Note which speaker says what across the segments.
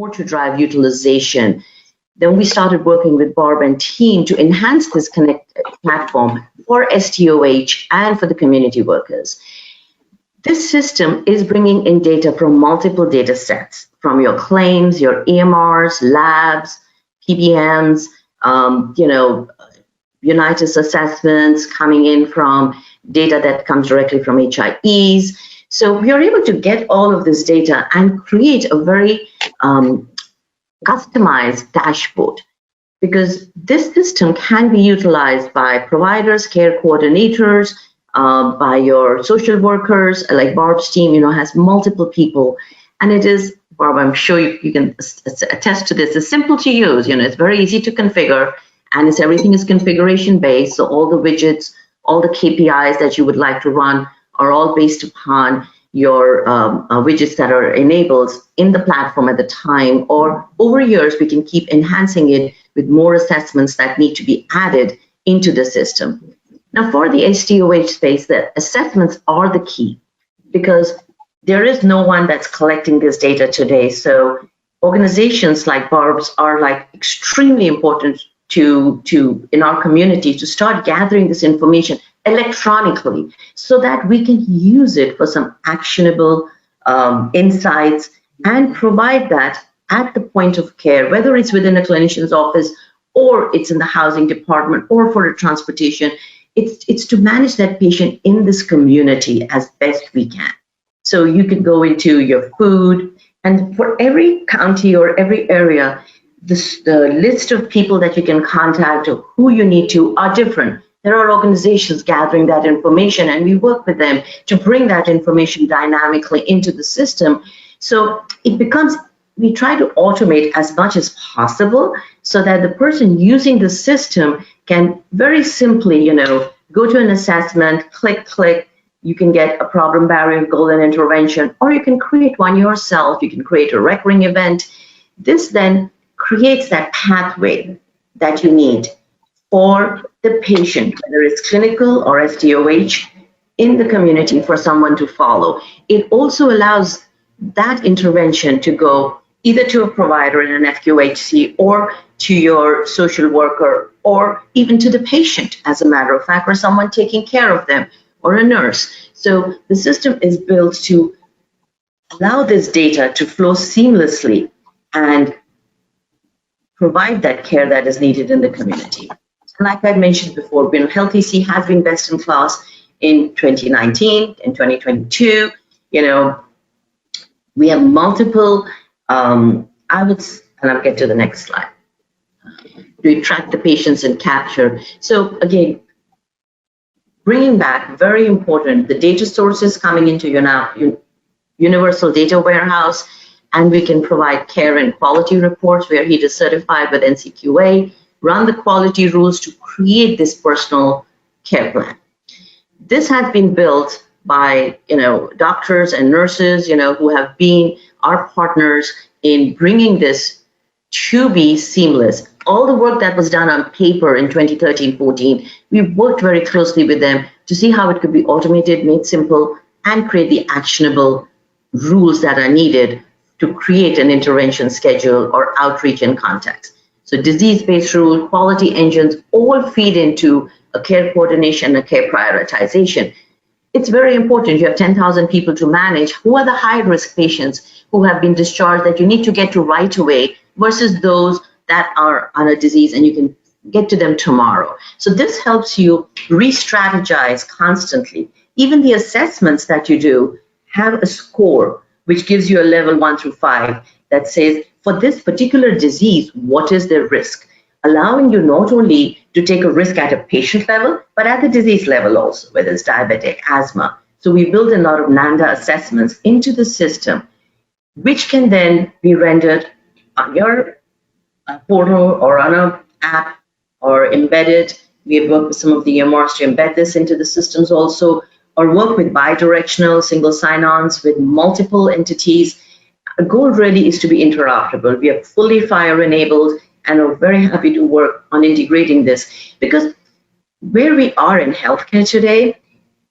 Speaker 1: more to drive utilization. Then we started working with Barb and team to enhance this Connect platform for SDOH and for the community workers. This system is bringing in data from multiple data sets, from your claims, your EMRs, labs, PBMs, Unitas assessments, coming in from data that comes directly from HIEs. So we are able to get all of this data and create a very customized dashboard, because this system can be utilized by providers, care coordinators, by your social workers, like Barb's team, has multiple people. And it is, Barb, I'm sure you can attest to this, it's simple to use, it's very easy to configure, and everything is configuration based. So all the widgets, all the KPIs that you would like to run are all based upon your widgets that are enabled in the platform at the time, or over years we can keep enhancing it with more assessments that need to be added into the system. Now for the SDOH space, the assessments are the key, because there is no one that's collecting this data today. So organizations like Barb's are like extremely important to in our community to start gathering this information electronically, so that we can use it for some actionable insights and provide that at the point of care, whether it's within a clinician's office or it's in the housing department or for a transportation. It's to manage that patient in this community as best we can. So you could go into your food, and for every county or every area, the list of people that you can contact or who you need to are different. There are organizations gathering that information, and we work with them to bring that information dynamically into the system. So it becomes, we try to automate as much as possible so that the person using the system can very simply, go to an assessment, click, you can get a problem barrier golden intervention, or you can create one yourself, you can create a recurring event. This then creates that pathway that you need for the patient, whether it's clinical or SDOH, in the community for someone to follow. It also allows that intervention to go either to a provider in an FQHC or to your social worker, or even to the patient, as a matter of fact, or someone taking care of them, or a nurse. So the system is built to allow this data to flow seamlessly and provide that care that is needed in the community. Like I mentioned before, HealthEC has been best in class in 2019, in 2022. We have multiple, and I'll get to the next slide. To track the patients and capture. So again, bringing back, very important, the data sources coming into your universal data warehouse, and we can provide care and quality reports where HEAT is certified with NCQA, run the quality rules to create this personal care plan. This has been built by doctors and nurses who have been our partners in bringing this to be seamless. All the work that was done on paper in 2013-14, we worked very closely with them to see how it could be automated, made simple, and create the actionable rules that are needed to create an intervention schedule or outreach and context. So disease-based rule, quality engines, all feed into a care coordination, a care prioritization. It's very important. You have 10,000 people to manage. Who are the high-risk patients who have been discharged that you need to get to right away versus those that are on a disease and you can get to them tomorrow. So this helps you re-strategize constantly. Even the assessments that you do have a score which gives you a level 1 through 5 that says, for this particular disease, what is the risk? Allowing you not only to take a risk at a patient level, but at the disease level also, whether it's diabetic, asthma. So we build a lot of NANDA assessments into the system, which can then be rendered on your portal or on an app or embedded. We have worked with some of the EMRs to embed this into the systems also, or work with bi-directional single sign-ons with multiple entities. The goal really is to be interoperable. We are fully FHIR enabled and are very happy to work on integrating this, because where we are in healthcare today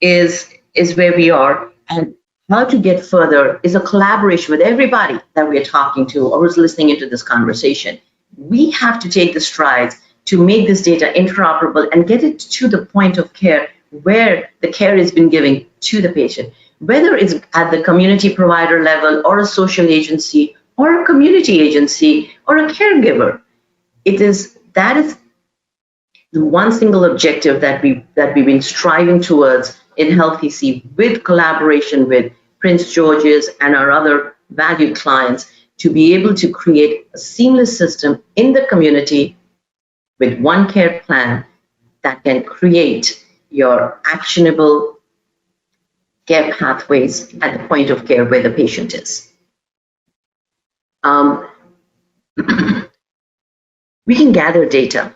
Speaker 1: is where we are, and how to get further is a collaboration with everybody that we're talking to or who's listening into this conversation. We have to take the strides to make this data interoperable and get it to the point of care where the care is being given to the patient, whether it's at the community provider level or a social agency or a community agency or a caregiver. That is the one single objective that we've been striving towards in HealthEC, with collaboration with Prince George's and our other valued clients, to be able to create a seamless system in the community with one care plan that can create your actionable care pathways at the point of care where the patient is. We can gather data,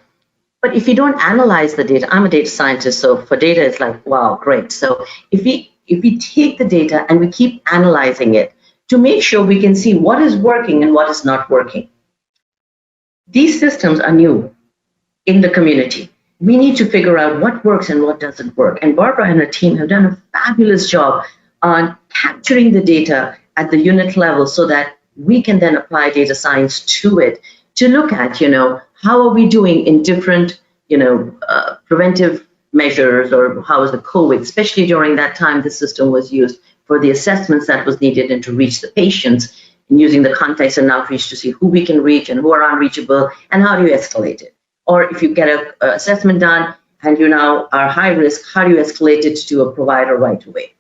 Speaker 1: but if you don't analyze the data, I'm a data scientist, so for data it's like, wow, great. So if we take the data and we keep analyzing it to make sure we can see what is working and what is not working. These systems are new in the community. We need to figure out what works and what doesn't work. And Barbara and her team have done a fabulous job on capturing the data at the unit level so that we can then apply data science to it to look at, how are we doing in different, preventive measures, or how is the COVID, especially during that time the system was used for the assessments that was needed and to reach the patients, and using the context and outreach to see who we can reach and who are unreachable and how do you escalate it. Or if you get an assessment done and you now are high risk, how do you escalate it to a provider right away?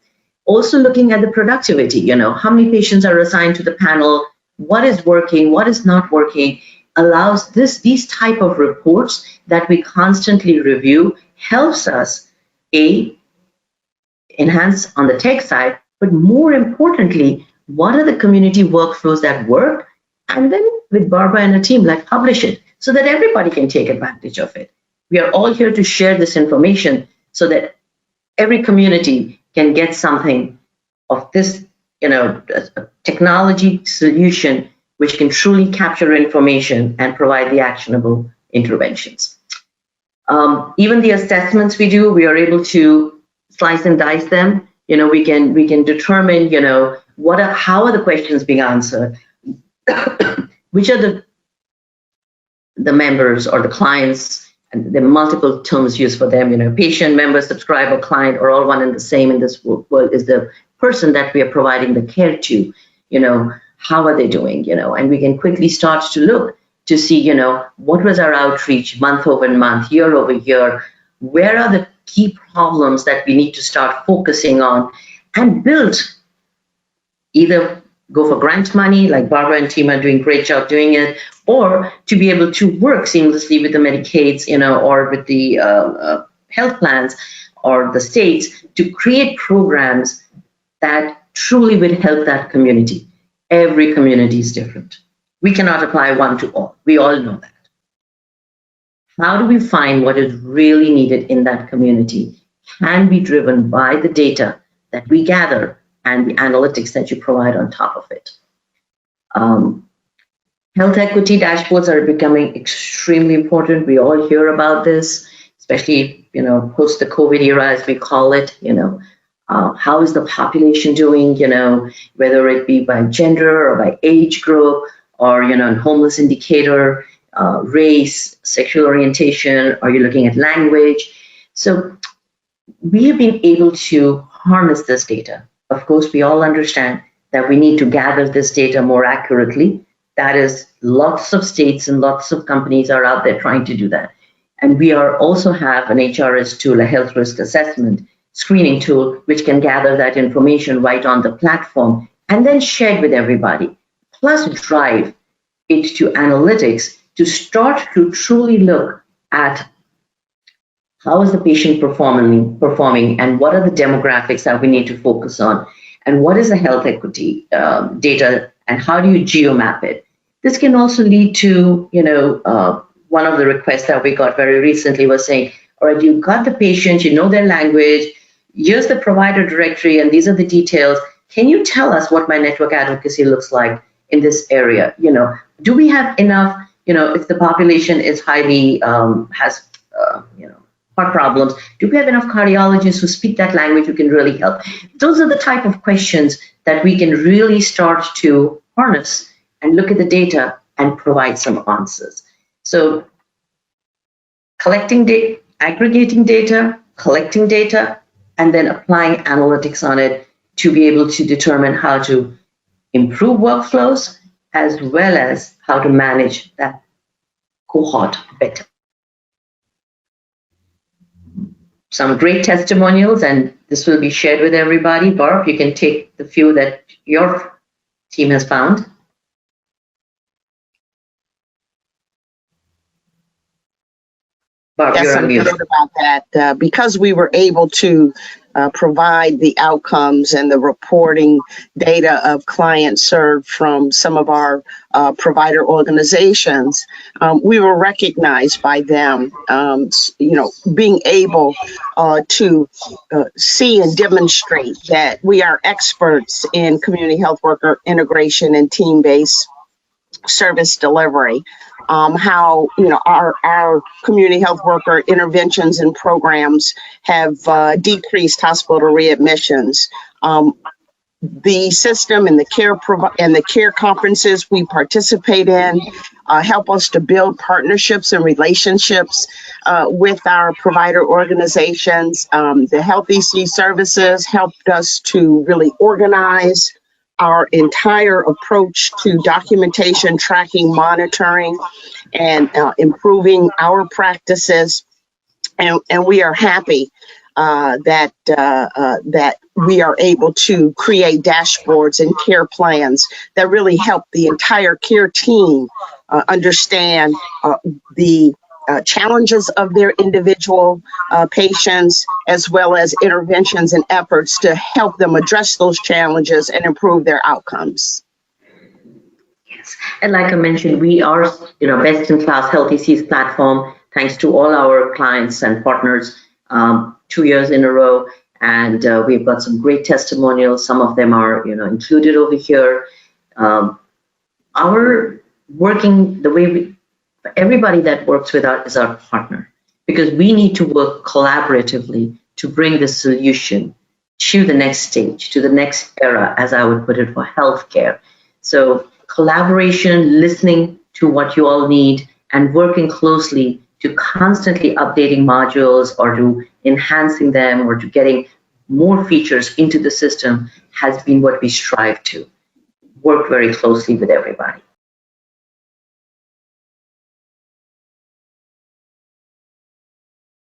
Speaker 1: Also looking at the productivity, how many patients are assigned to the panel, what is working, what is not working, allows these type of reports that we constantly review, helps us, enhance on the tech side, but more importantly, what are the community workflows that work? And then with Barbara and her team, publish it so that everybody can take advantage of it. We are all here to share this information so that every community can get something of this, a technology solution which can truly capture information and provide the actionable interventions. Even the assessments we do, we are able to slice and dice them. We can determine, how are the questions being answered, which are the members or the clients, and there are multiple terms used for them. Patient, member, subscriber, client are all one and the same in this world. Is the person that we are providing the care to. How are they doing? And we can quickly start to look to see, what was our outreach month over month, year over year. Where are the key problems that we need to start focusing on and build, either go for grant money, like Barbara and team are doing a great job doing it, or to be able to work seamlessly with the Medicaids, or with the health plans or the states to create programs that truly will help that community. Every community is different. We cannot apply one to all. We all know that. How do we find what is really needed in that community can be driven by the data that we gather and the analytics that you provide on top of it. Health equity dashboards are becoming extremely important. We all hear about this, especially, post the COVID era, as we call it. How is the population doing, whether it be by gender or by age group, or, homeless indicator, race, sexual orientation, are you looking at language? So we have been able to harness this data. Of course, we all understand that we need to gather this data more accurately. That is, lots of states and lots of companies are out there trying to do that. And we also have an HRS tool, a health risk assessment screening tool, which can gather that information right on the platform and then share it with everybody. Plus drive it to analytics to start to truly look at how is the patient performing and what are the demographics that we need to focus on, and what is the health equity data and how do you geomap it. This can also lead to, one of the requests that we got very recently was saying, all right, you've got the patient, you know their language, here's the provider directory, and these are the details. Can you tell us what my network advocacy looks like in this area? Do we have enough, if the population is highly, has, heart problems? Do we have enough cardiologists who speak that language who can really help? Those are the type of questions that we can really start to harness and look at the data and provide some answers. So collecting data, aggregating data, collecting data, and then applying analytics on it to be able to determine how to improve workflows as well as how to manage that cohort better. Some great testimonials, and this will be shared with everybody. Barb, you can take the few that your team has found. Barb,
Speaker 2: yes, I'm good about that. Because we were able to provide the outcomes and the reporting data of clients served from some of our provider organizations, we were recognized by them, being able to see and demonstrate that we are experts in community health worker integration and team-based service delivery. How our community health worker interventions and programs have decreased hospital readmissions. The system and the care conferences we participate in help us to build partnerships and relationships with our provider organizations. The HealthEC services helped us to really organize our entire approach to documentation, tracking, monitoring, and improving our practices. And we are happy that we are able to create dashboards and care plans that really help the entire care team understand the challenges of their individual patients, as well as interventions and efforts to help them address those challenges and improve their outcomes.
Speaker 1: Yes, and like I mentioned, we are, best-in-class HealthEC's platform, thanks to all our clients and partners, 2 years in a row, and we've got some great testimonials. Some of them are, included over here. Our working the way everybody that works with us is our partner, because we need to work collaboratively to bring the solution to the next stage, to the next era, as I would put it, for healthcare. So collaboration, listening to what you all need, and working closely to constantly updating modules or to enhancing them or to getting more features into the system has been what we strive to work very closely with everybody.